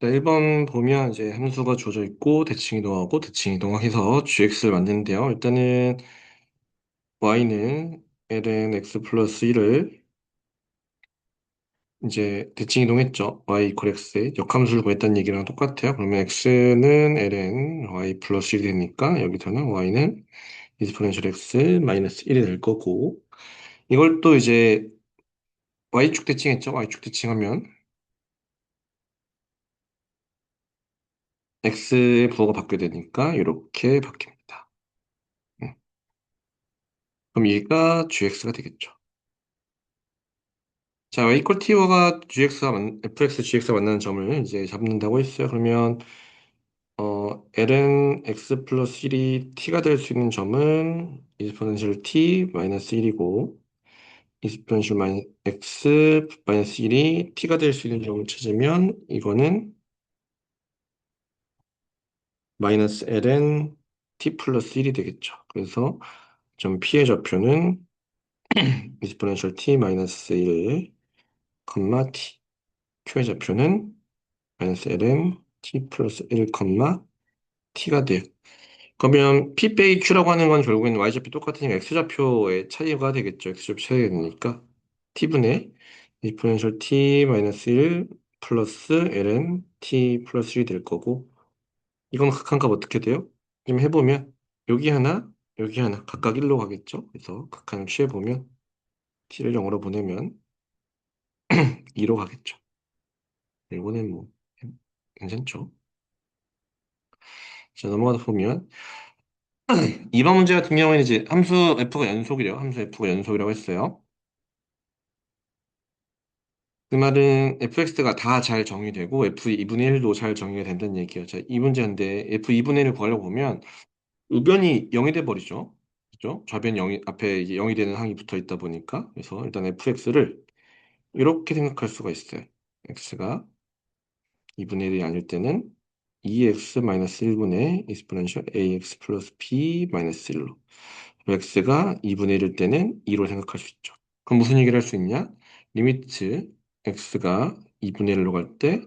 자, 1번 보면 이제 함수가 주어져 있고 대칭 이동하고 대칭 이동해서 gx를 만드는데요. 일단은 y는 ln x 플러스 1을 이제 대칭 이동했죠. y 이퀄 x에 역함수를 구했다는 얘기랑 똑같아요. 그러면 x는 ln y 플러스 1이 되니까 여기서는 y는 exponential x 마이너스 1이 될 거고, 이걸 또 이제 y축 대칭했죠. y축 대칭하면 x의 부호가 바뀌게 되니까 이렇게 바뀝니다. 음, 그럼 얘가 gx가 되겠죠. 자, y 이퀄 t가 fx, gx가 만나는 점을 이제 잡는다고 했어요. 그러면 ln x 플러스 1이 t가 될 수 있는 점은 exponential t 마이너스 1이고, exponential x 마이너스 1이 t가 될 수 있는 점을 찾으면 이거는 마이너스 ln t 플러스 1이 되겠죠. 그래서 점 p의 좌표는 exponential t 마이너스 1, t. q의 좌표는 마이너스 ln t 플러스 1, t가 돼요. 그러면 p 빼기 q라고 하는 건 결국에는 y좌표 똑같으니까 x좌표의 차이가 되겠죠. x좌표 차이가 되니까 t분의 exponential t 마이너스 1 플러스 ln t 플러스 1이 될 거고, 이건 극한값 어떻게 돼요? 지금 해보면 여기 하나, 여기 하나 각각 1로 가겠죠. 그래서 극한을 취해보면 t를 0으로 보내면 2로 가겠죠. 이거는 뭐 괜찮죠. 자, 넘어가다 보면 2번 문제 같은 경우에는 이제 함수 f가 연속이래요. 함수 f가 연속이라고 했어요. 그 말은 fx가 다 잘 정의되고 f2분의 1도 잘 정의가 된다는 얘기예요. 자, 이 문제인데 f2분의 1을 구하려고 보면 우변이 0이 돼 버리죠. 그죠? 좌변 0이 앞에 이제 0이 되는 항이 붙어 있다 보니까, 그래서 일단 fx를 이렇게 생각할 수가 있어요. x가 2분의 1이 아닐 때는 2x-1분의 exponential ax 플러스 b 마이너스 1로, x가 2분의 1일 때는 2로 생각할 수 있죠. 그럼 무슨 얘기를 할 수 있냐? 리미트 x가 2분의 1로 갈 때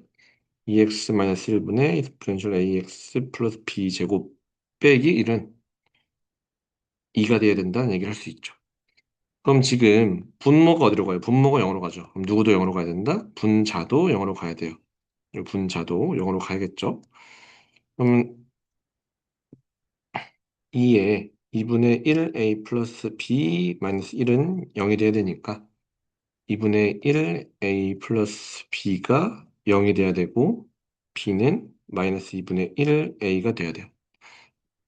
2x-1분의 exponential ax 플러스 b 제곱 빼기 1은 2가 돼야 된다는 얘기를 할 수 있죠. 그럼 지금 분모가 어디로 가요? 분모가 0으로 가죠. 그럼 누구도 0으로 가야 된다? 분자도 0으로 가야 돼요. 이 분자도 0으로 가야겠죠. 그럼 2에 2분의 1a 플러스 b 마이너스 1은 0이 돼야 되니까 2분의 1a 플러스 b가 0이 돼야 되고, b는 마이너스 2분의 1a가 돼야 돼요.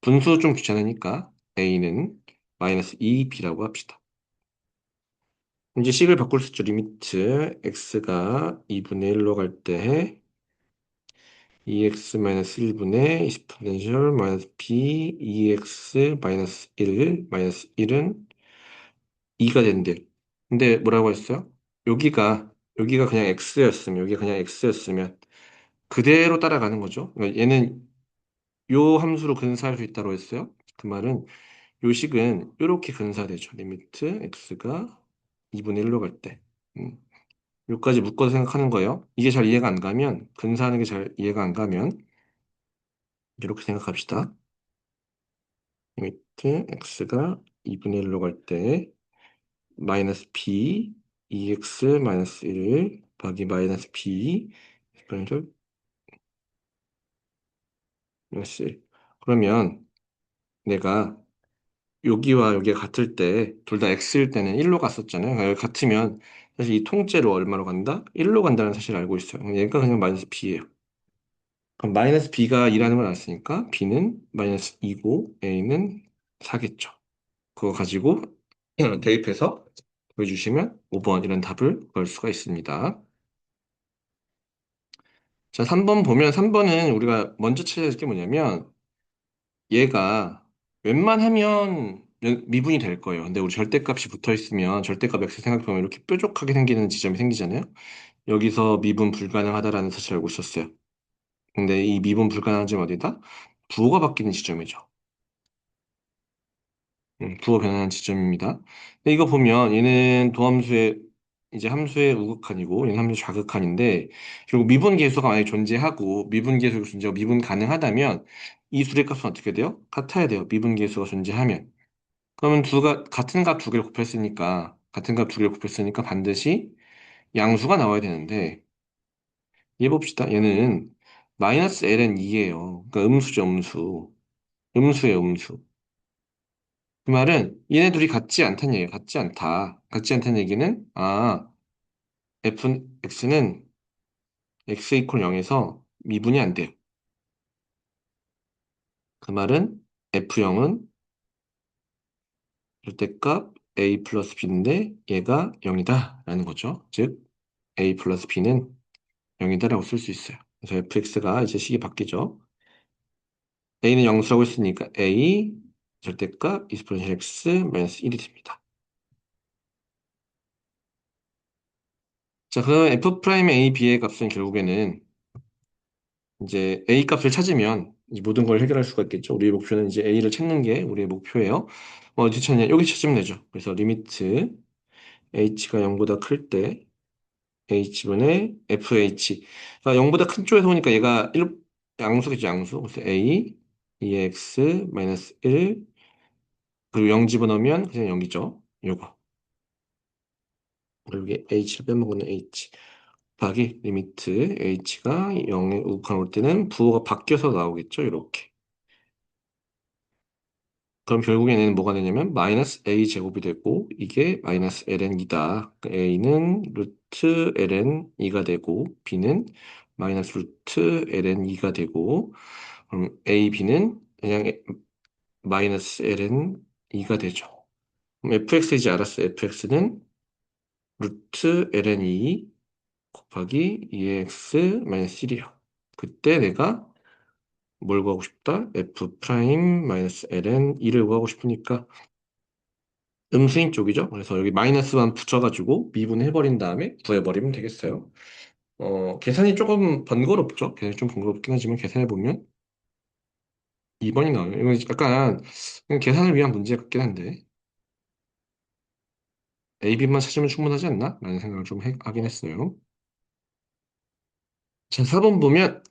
분수 좀 귀찮으니까 a는 마이너스 2b라고 합시다. 이제 식을 바꿀 수 있죠. 리미트 x가 2분의 1로 갈 때 2x-1분의 exponential 마이너스 b 2x-1 마이너스 1은 2가 된대. 근데 뭐라고 했어요? 여기가 그냥 x였으면, 여기가 그냥 x였으면 그대로 따라가는 거죠. 그러니까 얘는 요 함수로 근사할 수 있다고 했어요. 그 말은 요 식은 이렇게 근사되죠. 리미트 x가 2분의 1로 갈 때. 요까지 묶어서 생각하는 거예요. 이게 잘 이해가 안 가면, 근사하는 게 잘 이해가 안 가면 이렇게 생각합시다. 리미트 x가 2분의 1로 갈 때 마이너스 b 2x 마이너스 1 더하기 마이너스 b 그러니까 마이너스 1. 그러면 내가 여기와 여기가 같을 때 둘 다 x일 때는 1로 갔었잖아요. 그러니까 같으면 사실 이 통째로 얼마로 간다? 1로 간다는 사실을 알고 있어요. 얘가 그냥 마이너스 b예요. 그럼 마이너스 b가 2라는 걸 알았으니까 b는 마이너스 2고 a는 4겠죠. 그거 가지고 대입해서 보여주시면 5번 이런 답을 구할 수가 있습니다. 자, 3번 보면 3번은 우리가 먼저 찾아야 할 게 뭐냐면 얘가 웬만하면 미분이 될 거예요. 근데 우리 절대값이 붙어 있으면 절대값 x 생각해보면 이렇게 뾰족하게 생기는 지점이 생기잖아요. 여기서 미분 불가능하다라는 사실을 알고 있었어요. 근데 이 미분 불가능한 점이 어디다? 부호가 바뀌는 지점이죠. 부호 변환한 지점입니다. 근데 이거 보면 얘는 도함수의 이제 함수의 우극한이고 얘는 함수의 좌극한인데 결국 미분 계수가 만약에 존재하고 미분 계수가 존재하고 미분 가능하다면 이 둘의 값은 어떻게 돼요? 같아야 돼요. 미분 계수가 존재하면. 그러면 같은 값 두 개를 곱했으니까 같은 값 두 개를 곱했으니까 반드시 양수가 나와야 되는데 얘 봅시다. 얘는 마이너스 ln 2예요. 그러니까 음수죠, 음수. 음수예요, 음수. 그 말은 얘네 둘이 같지 않다는 얘기예요. 같지 않다. 같지 않다는 얘기는 x는 x 이퀄 0에서 미분이 안 돼요. 그 말은 f0은 절대값 a 플러스 b인데 얘가 0이다 라는 거죠. 즉 a 플러스 b는 0이다 라고 쓸 수 있어요. 그래서 fx가 이제 식이 바뀌죠. a는 0수라고 했으니까 a 절대값 exponential x 마이너스 1이 됩니다. 자, 그럼 f 프라임 a b의 값은 결국에는 이제 A 값을 찾으면 이 모든 걸 해결할 수가 있겠죠. 우리의 목표는 이제 A를 찾는 게 우리의 목표예요. 어디 찾냐? 여기 찾으면 되죠. 그래서 리미트 H가 0보다 클 때 H분의 FH. 그러니까 0보다 큰 쪽에서 보니까 얘가 1, 양수겠죠, 양수. 그래서 A, 2x 마이너스 1 그리고 0 집어넣으면 그냥 0이죠. 요거. 그리고 이게 H를 빼먹는 H. 곱하기 리미트 H가 0에 우극한 올 때는 부호가 바뀌어서 나오겠죠. 이렇게. 그럼 결국에는 뭐가 되냐면 마이너스 a 제곱이 되고 이게 마이너스 ln 2다. a는 루트 ln 2가 되고 b는 마이너스 루트 ln 2가 되고 그럼 a, b는 그냥 마이너스 ln 2가 되죠. 그럼 fx 이제 알았어요. fx는 루트 ln 2 곱하기 2x 마이너스 1이요. 그때 내가 뭘 구하고 싶다? f 프라임 마이너스 ln 2를 구하고 싶으니까 음수인 쪽이죠. 그래서 여기 마이너스만 붙여가지고 미분해버린 다음에 구해버리면 되겠어요. 계산이 조금 번거롭죠. 계산이 좀 번거롭긴 하지만 계산해보면 2번이 나와요. 이거 약간 그냥 계산을 위한 문제 같긴 한데 A, B만 찾으면 충분하지 않나? 라는 생각을 좀 하긴 했어요. 자, 4번 보면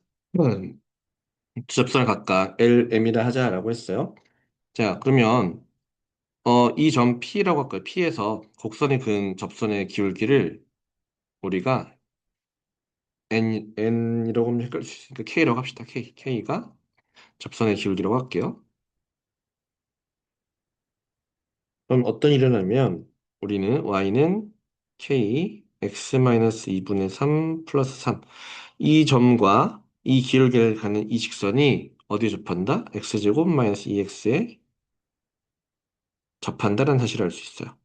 두 접선을 각각 L, M이라 하자라고 했어요. 자, 그러면 이 점 P라고 할까요? P에서 곡선에 그은 접선의 기울기를 우리가 N이라고 하면 헷갈릴 수 있으니까 K라고 합시다. K가 접선의 기울기라고 할게요. 그럼 어떤 일을 하면 우리는 Y는 K, X-2분의 3 플러스 3. 이 점과 이 기울기를 가는 이 직선이 어디에 접한다? X제곱 마이너스 2X에 접한다라는 사실을 알 수 있어요.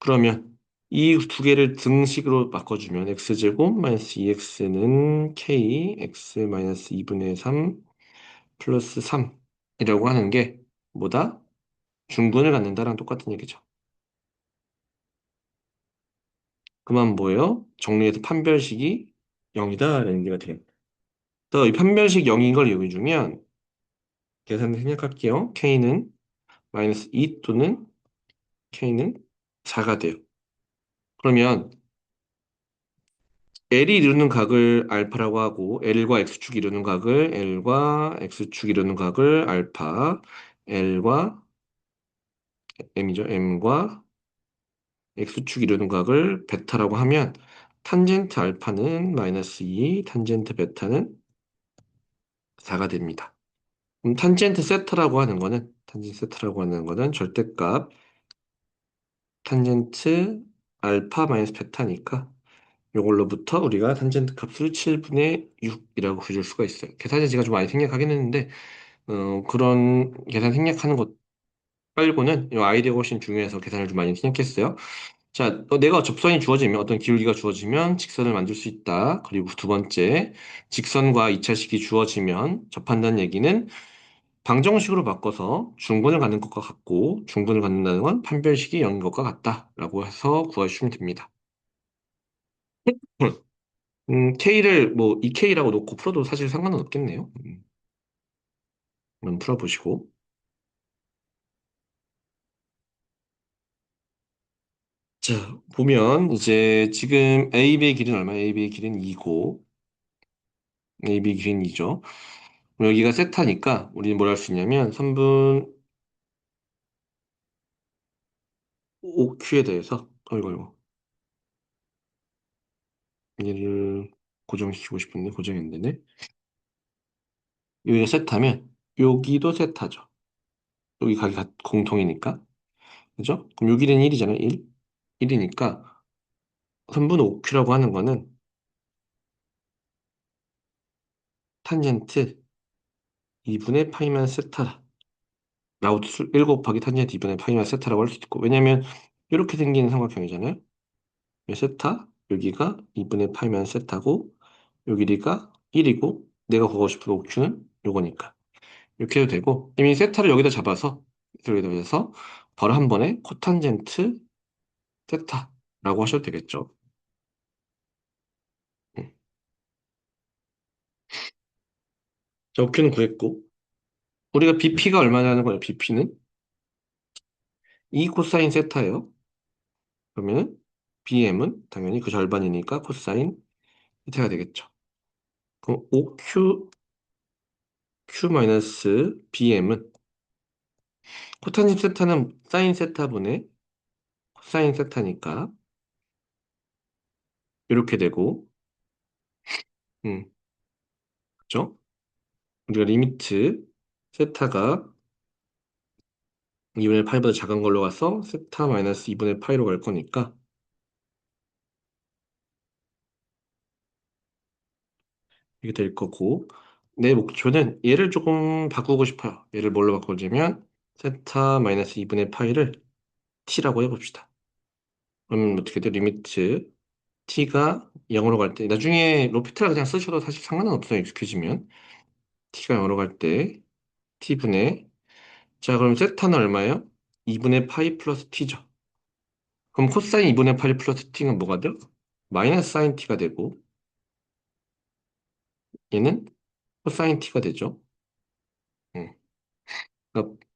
그러면 이 두 개를 등식으로 바꿔주면 X제곱 마이너스 2X는 K, X 마이너스 2분의 3 플러스 3이라고 하는 게 뭐다? 중분을 갖는다랑 똑같은 얘기죠. 그만 뭐예요? 정리해서 판별식이 0이다라는 얘기가 돼요. 그래서 이 판별식 0인 걸 이용해주면 계산을 생략할게요. K는 마이너스 2 또는 K는 4가 돼요. 그러면 L이 이루는 각을 알파라고 하고 L과 X축이 이루는 각을 L과 X축이 이루는 각을 알파, L과 M이죠. M과 X축이 이루는 각을 베타라고 하면 탄젠트 알파는 마이너스 2, 탄젠트 베타는 4가 됩니다. 탄젠트 세타라고 하는 거는 절대값 탄젠트 알파 마이너스 베타니까 이걸로부터 우리가 탄젠트 값을 7분의 6이라고 해줄 수가 있어요. 계산이 제가 좀 많이 생략하긴 했는데 그런 계산 생략하는 것 빨고는 이 아이디어가 훨씬 중요해서 계산을 좀 많이 생략했어요. 자, 내가 접선이 주어지면 어떤 기울기가 주어지면 직선을 만들 수 있다. 그리고 두 번째, 직선과 2차식이 주어지면 접한다는 얘기는 방정식으로 바꿔서 중분을 갖는 것과 같고 중분을 갖는다는 건 판별식이 0인 것과 같다라고 해서 구해주시면 됩니다. K를 뭐 2K라고 놓고 풀어도 사실 상관은 없겠네요. 한번 풀어보시고. 자, 보면 이제 지금 AB의 길이는 얼마야? AB의 길이는 2고 AB의 길이는 2죠. 여기가 세타니까 우리는 뭘 할 수 있냐면 3분 5Q에 대해서 어이구 얘를 고정시키고 싶은데 고정이 안 되네. 여기가 세타면 여기도 세타죠. 여기 각이 공통이니까. 그죠? 그럼 요 길이는 1이잖아요. 1. 1이니까 3분 5Q라고 하는 거는 탄젠트 2분의 파이만 세타 라고 1 곱하기 탄젠트 2분의 파이만 세타라고 할 수 있고 왜냐면 이렇게 생기는 삼각형이잖아요. 이 세타 여기가 2분의 파이만 세타고 요 길이가 1이고 내가 구하고 싶은 5Q는 요거니까 이렇게 해도 되고 이미 세타를 여기다 잡아서 여기다 해서 바로 한 번에 코탄젠트 세타라고 하셔도 되겠죠. 음. 자, OQ는 구했고 우리가 BP가 얼마냐는 거예요. BP는 2 코사인 세타예요. 그러면 BM은 당연히 그 절반이니까 코사인 세타가 되겠죠. 그럼 OQ BM은 코탄집 세타는 사인 세타분의 코사인 세타니까 이렇게 되고 음, 그죠? 우리가 리미트 세타가 2분의 파이보다 작은 걸로 가서 세타 마이너스 2분의 파이로 갈 거니까 이게 될 거고 내 목표는 얘를 조금 바꾸고 싶어요. 얘를 뭘로 바꾸자면 세타 마이너스 2분의 파이를 t라고 해봅시다. 그러면 어떻게 돼? 리미트 t가 0으로 갈 때 나중에 로피트라 그냥 쓰셔도 사실 상관은 없어요. 익숙해지면 t가 0으로 갈 때 t분의 자 그럼 세타는 얼마예요? 2분의 파이 플러스 t죠. 그럼 코사인 2분의 파이 플러스 t는 뭐가 돼요? 마이너스 사인 t가 되고 얘는 코사인 t가 되죠. 음. 그러니까,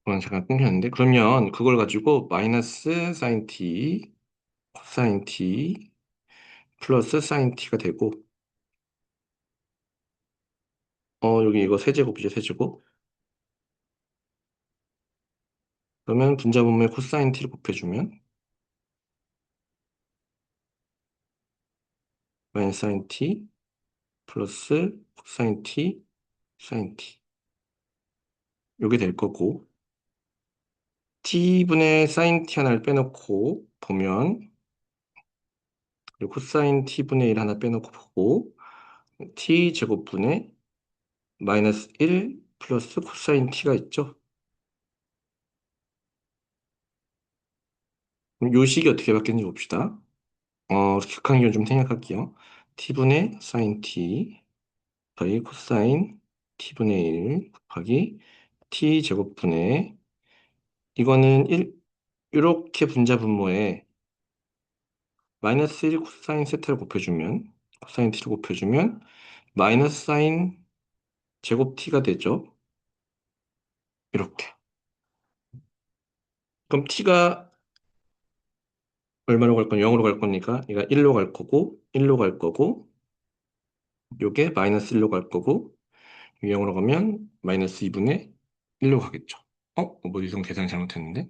그건 잠깐 끊겼는데 그러면 그걸 가지고 마이너스 사인 t 코사인 t 플러스 사인 t가 되고 여기 이거 세제곱이죠 세제곱 그러면 분자분모에 코사인 t를 곱해주면 마이너스 사인 t 플러스 코사인 t 사인 t 요게 될 거고 t분의 사인 t 하나를 빼놓고 보면 그리고 코사인 t분의 1 하나 빼놓고 보고 t 제곱분의 마이너스 1 플러스 코사인 t가 있죠. 그럼 요 식이 어떻게 바뀌는지 봅시다. 극한기호 좀 생략할게요. t분의 사인 t 곱하기 코사인 t분의 1 곱하기 t 제곱분의 이거는 1 이렇게 분자 분모에 마이너스 1 코사인 세타를 곱해주면 코사인 t를 곱해주면 마이너스 사인 제곱 t가 되죠. 이렇게. 그럼 t가 얼마로 갈 거냐? 0으로 갈 거니까 얘가 1로 갈 거고 1로 갈 거고 요게 마이너스 1로 갈 거고 0으로 가면 마이너스 2분의 1로 가겠죠. 뭐 이성 계산 잘못했는데?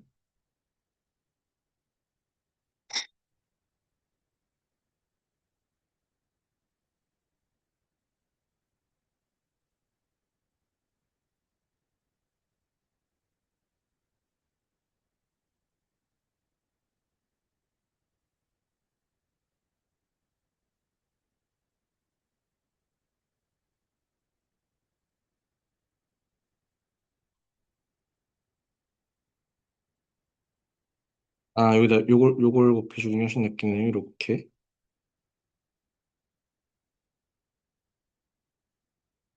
여기다 요걸 곱해주는 게 훨씬 낫겠네요. 이렇게.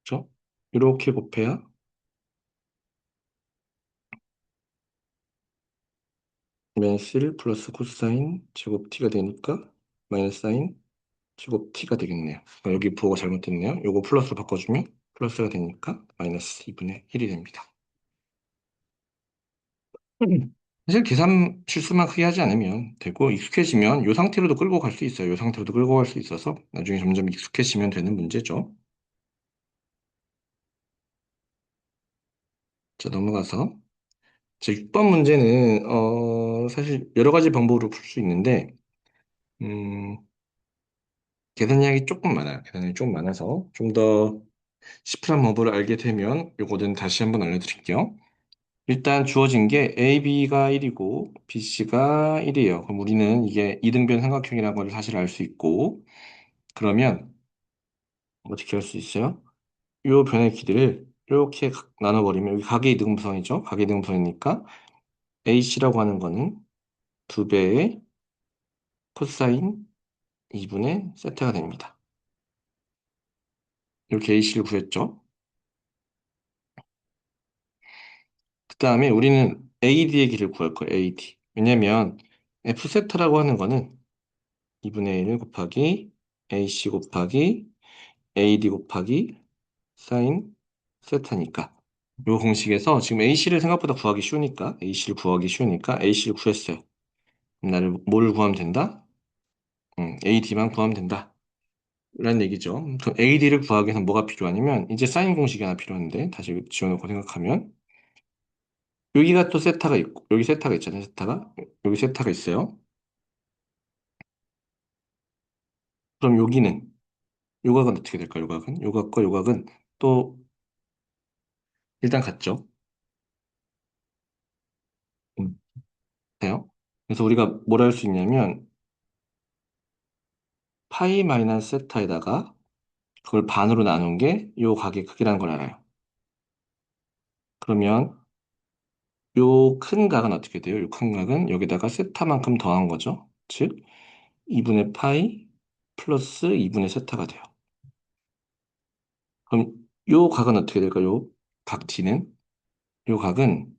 그죠? 이렇게 곱해야 마이너스 1 플러스 코사인 제곱 t가 되니까 마이너스 사인 제곱 t가 되겠네요. 그러니까 여기 부호가 잘못됐네요. 요거 플러스로 바꿔주면 플러스가 되니까 마이너스 2분의 1이 됩니다. 사실 계산 실수만 크게 하지 않으면 되고 익숙해지면 이 상태로도 끌고 갈 수 있어요. 이 상태로도 끌고 갈 수 있어서 나중에 점점 익숙해지면 되는 문제죠. 자, 넘어가서 자, 6번 문제는 사실 여러 가지 방법으로 풀 수 있는데 음, 계산량이 조금 많아요. 계산량이 조금 많아서 좀 더 시프한 방법을 알게 되면 요거는 다시 한번 알려드릴게요. 일단 주어진 게 A, B가 1이고 B, C가 1이에요. 그럼 우리는 이게 이등변 삼각형이라는 걸 사실 알 수 있고 그러면 어떻게 할 수 있어요? 요 변의 길이를 이렇게 나눠버리면 여기 각의 이등분선이죠. 각의 이등분선이니까 AC라고 하는 거는 2배의 코사인 2분의 세타가 됩니다. 이렇게 AC를 구했죠. 그 다음에 우리는 AD의 길을 구할 거예요. AD. 왜냐면 F세타라고 하는 거는 2분의 1 곱하기 AC 곱하기 AD 곱하기 사인 세타니까 요 공식에서 지금 AC를 생각보다 구하기 쉬우니까 AC를 구하기 쉬우니까 AC를 구했어요. 그럼 나를 뭘 구하면 된다? AD만 구하면 된다. 라는 얘기죠. 그럼 AD를 구하기 위해서 뭐가 필요하냐면 이제 사인 공식이 하나 필요한데 다시 지워놓고 생각하면 여기가 또 세타가 있고 여기 세타가 있잖아요. 세타가 여기 세타가 있어요. 그럼 여기는 요각은 어떻게 될까요? 요각은 요각과 요각은 또 일단 같죠. 음, 돼요. 그래서 우리가 뭘 할 수 있냐면 파이 마이너스 세타에다가 그걸 반으로 나눈 게 요 각의 크기라는 걸 알아요. 그러면 요 큰 각은 어떻게 돼요? 요 큰 각은 여기다가 세타만큼 더한 거죠. 즉 2분의 파이 플러스 2분의 세타가 돼요. 그럼 요 각은 어떻게 될까요? 각 T는 요 각은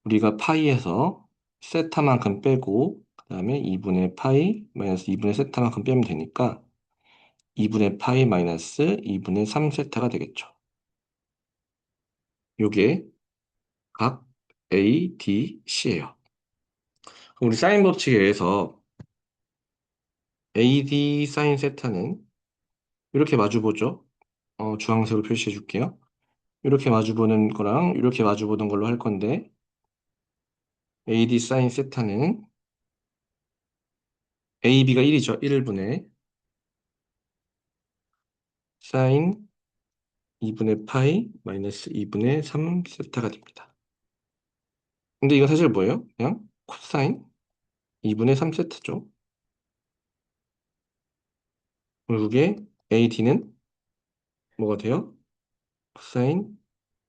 우리가 파이에서 세타만큼 빼고 그다음에 2분의 파이 마이너스 2분의 세타만큼 빼면 되니까 2분의 파이 마이너스 2분의 3 세타가 되겠죠. 요게 각 A, D, C예요. 그럼 우리 사인 법칙에 의해서 AD 사인 세타는 이렇게 마주보죠. 주황색으로 표시해 줄게요. 이렇게 마주보는 거랑 이렇게 마주보는 걸로 할 건데 AD 사인 세타는 AB가 1이죠. 1분의 사인 2분의 파이 마이너스 2분의 3 세타가 됩니다. 근데 이거 사실 뭐예요? 그냥 코사인 2분의 3 세타죠. 결국에 AD는 뭐가 돼요? 코사인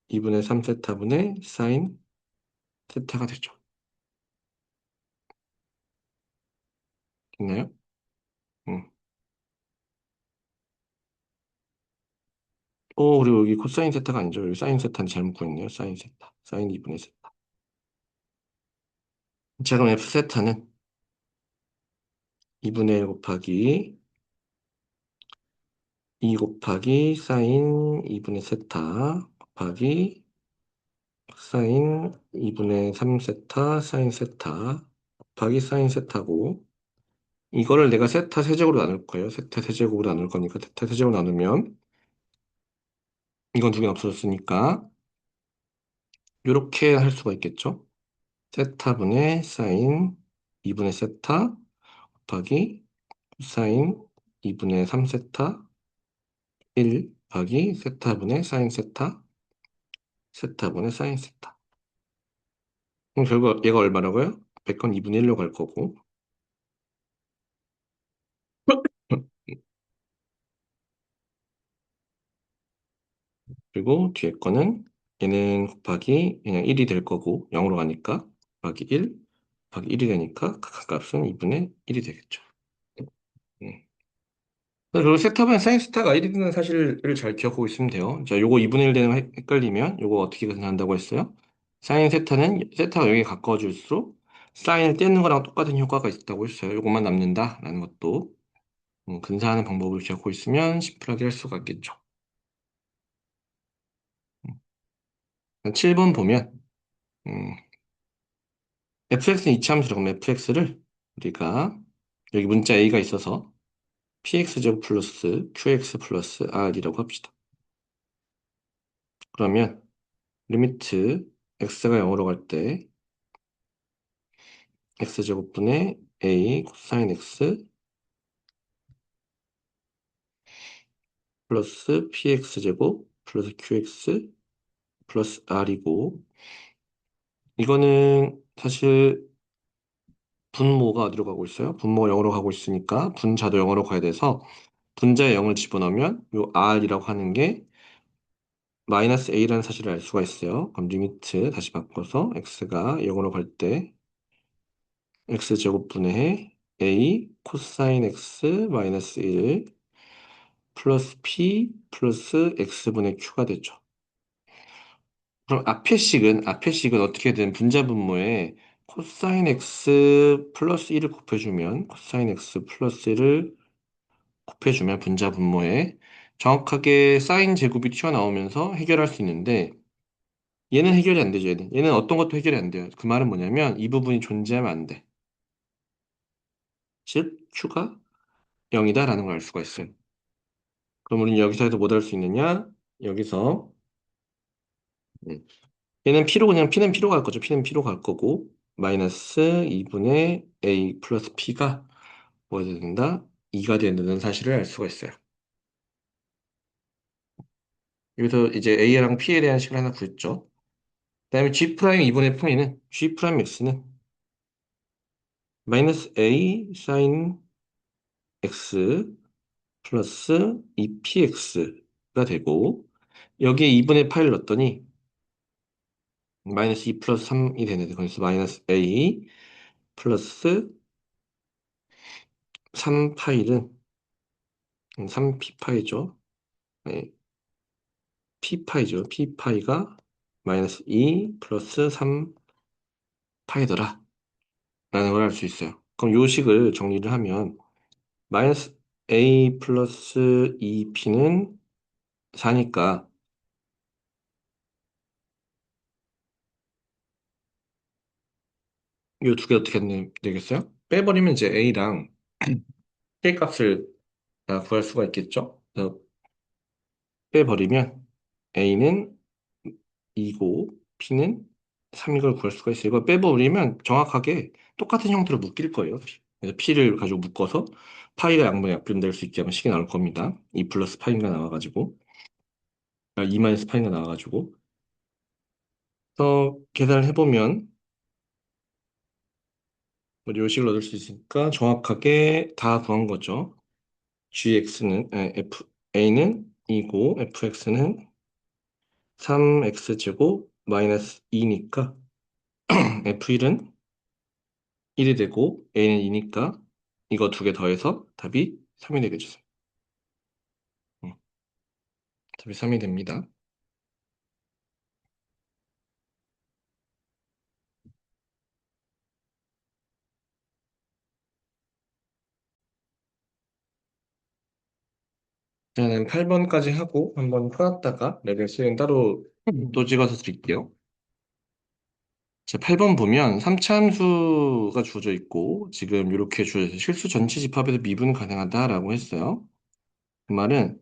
2분의 3 세타분의 사인 세타가 되죠. 됐나요? 음. 그리고 여기 코사인 세타가 아니죠. 여기 사인 세타는 잘못 구했네요. 사인 세타. 사인 2분의 세타. 자, 그럼 F 세타는 2분의 1 곱하기 2 곱하기 사인 2분의 세타 곱하기 사인 2분의 3 세타 사인 세타 곱하기 사인 세타고 이거를 내가 세타 세제곱으로 나눌 거예요. 세타 세제곱으로 나눌 거니까 세타 세제곱 나누면 이건 두 개는 없어졌으니까 이렇게 할 수가 있겠죠. 세타분의 사인 2분의 세타 곱하기 사인 2분의 3 세타 1 곱하기 세타분의 사인 세타 세타분의 사인 세타. 그럼 결국 얘가 얼마라고요? 100건 2분의 1로 갈 거고 그리고 뒤에 거는 얘는 곱하기 그냥 1이 될 거고 0으로 가니까 곱하기 1 곱하기 1이 되니까 각각 값은 2분의 1이 되겠죠. 음. 그리고 세타분 사인 세타가 1이 되는 사실을 잘 기억하고 있으면 돼요. 자, 요거 2분의 1 되는 거 헷갈리면 요거 어떻게 계산한다고 했어요? 사인 세타는 세타가 여기에 가까워질수록 사인을 떼는 거랑 똑같은 효과가 있다고 했어요. 요것만 남는다라는 것도 근사하는 방법을 기억하고 있으면 심플하게 할 수가 있겠죠. 7번 보면 음, fx는 이차함수라고 하면 fx를 우리가 여기 문자 a가 있어서 px제곱 플러스 qx 플러스 r이라고 합시다. 그러면 리미트 x가 0으로 갈 때 x제곱분의 a 코사인 x 플러스 px제곱 플러스 qx 플러스 r이고 이거는 사실 분모가 어디로 가고 있어요? 분모가 0으로 가고 있으니까 분자도 0으로 가야 돼서 분자에 0을 집어넣으면 요 r이라고 하는 게 마이너스 a라는 사실을 알 수가 있어요. 그럼 리미트 다시 바꿔서 x가 0으로 갈 때 x제곱분의 a 코사인 x 마이너스 1 플러스 p 플러스 x분의 q가 되죠. 그럼 앞에 식은 어떻게든 분자 분모에 코사인 x 플러스 1을 곱해주면 코사인 x 플러스 1을 곱해주면 분자 분모에 정확하게 사인 제곱이 튀어나오면서 해결할 수 있는데 얘는 해결이 안 되죠. 얘는 어떤 것도 해결이 안 돼요. 그 말은 뭐냐면 이 부분이 존재하면 안 돼. 즉 q가 0이다라는 걸 알 수가 있어요. 그럼 우리는 여기서 해도 못 할 수 있느냐? 여기서 음, 얘는 P로 그냥 P는 P로 갈 거죠. P는 P로 갈 거고 마이너스 2분의 A 플러스 P가 뭐가 된다? 2가 된다는 사실을 알 수가 있어요. 여기서 이제 A랑 P에 대한 식을 하나 구했죠. 그다음에 G 프라임 2분의 파이는 G 프라임 X는 마이너스 A 사인 X 플러스 2PX가 되고 여기에 2분의 파이를 넣었더니 마이너스 2 플러스 3이 되는데 거기서 마이너스 A 플러스 3파이는 3P파이죠. 네, P파이죠. P파이가 마이너스 2 플러스 3파이더라 라는 걸 알 수 있어요. 그럼 요 식을 정리를 하면 마이너스 A 플러스 2P는 4니까 요 두 개 어떻게 되겠어요? 빼버리면 이제 A랑 K 값을 다 구할 수가 있겠죠? 그래서 빼버리면 A는 2고 P는 3 이걸 구할 수가 있어요. 이걸 빼버리면 정확하게 똑같은 형태로 묶일 거예요. 그래서 P를 가지고 묶어서 파이가 양분의 약분될 수 있게 하면 식이 나올 겁니다. 2 플러스 파이가 나와가지고 2 마이너스 파이가 나와가지고 그래서 계산을 해보면 우리 요식을 얻을 수 있으니까 정확하게 다 구한 거죠. A는 2고 fx는 3x제곱 마이너스 2니까 f1은 1이 되고 a는 2니까 이거 두 개 더해서 답이 3이 되겠죠. 음, 답이 3이 됩니다. 저는 8번까지 하고 한번 풀었다가 레벨 수행 따로 또 찍어서 드릴게요. 자, 8번 보면 3차함수가 주어져 있고 지금 이렇게 주어져 있어요. 실수 전체 집합에서 미분 가능하다라고 했어요. 그 말은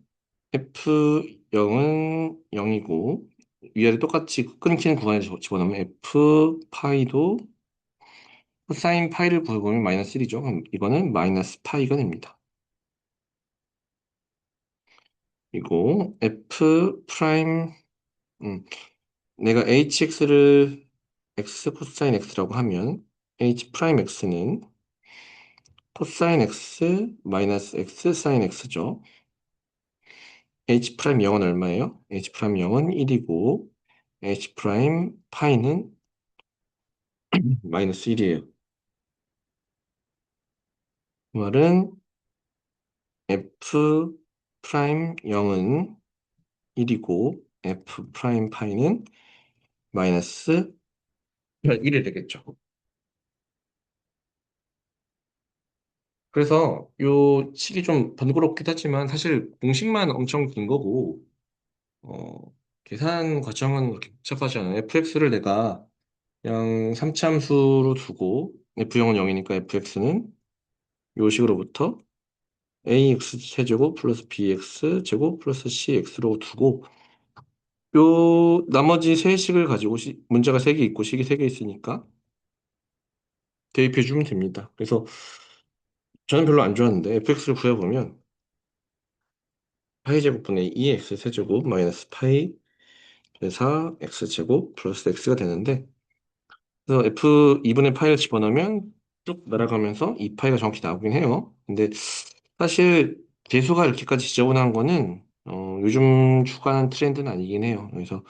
F0은 0이고 위아래 똑같이 끊기는 구간에 집어넣으면 F 파이도 사인 파이를 구해보면 마이너스 1이죠. 그럼 이거는 마이너스 파이가 됩니다. 그리고 F 프라임 음, 내가 hx를 x 코사인 x라고 하면 h 프라임 x는 코사인 x 마이너스 x 사인 x죠. h 프라임 0은 얼마예요? h 프라임 0은 1이고 h 프라임 파이는 마이너스 1이에요. 그 말은 f 프라임 0은 1이고 f 프라임 파이는 마이너스 1이 되겠죠. 그래서 요 식이 좀 번거롭긴 하지만 사실 공식만 엄청 긴 거고, 어, 계산 과정은 그렇게 복잡하지 않아요. fx를 내가 그냥 3참수로 두고, f형은 0이니까 fx는 요 식으로부터 ax 세제곱 플러스 bx 제곱 플러스 cx로 두고, 요 나머지 세 식을 가지고 문제가 세 개 있고 식이 세 개 있으니까 대입해 주면 됩니다. 그래서 저는 별로 안 좋아하는데 fx를 구해보면 파이 제곱분의 2x 세제곱 마이너스 파이 그래서 x제곱 플러스 x가 되는데 그래서 f 2분의 파이를 집어넣으면 쭉 날아가면서 2파이가 정확히 나오긴 해요. 근데 사실 개수가 이렇게까지 지저분한 거는 요즘 추가하는 트렌드는 아니긴 해요. 그래서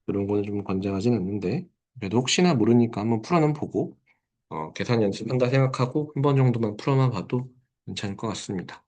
그런 거는 좀 권장하진 않는데 그래도 혹시나 모르니까 한번 풀어는 보고 계산 연습한다 생각하고 한 번 정도만 풀어만 봐도 괜찮을 것 같습니다.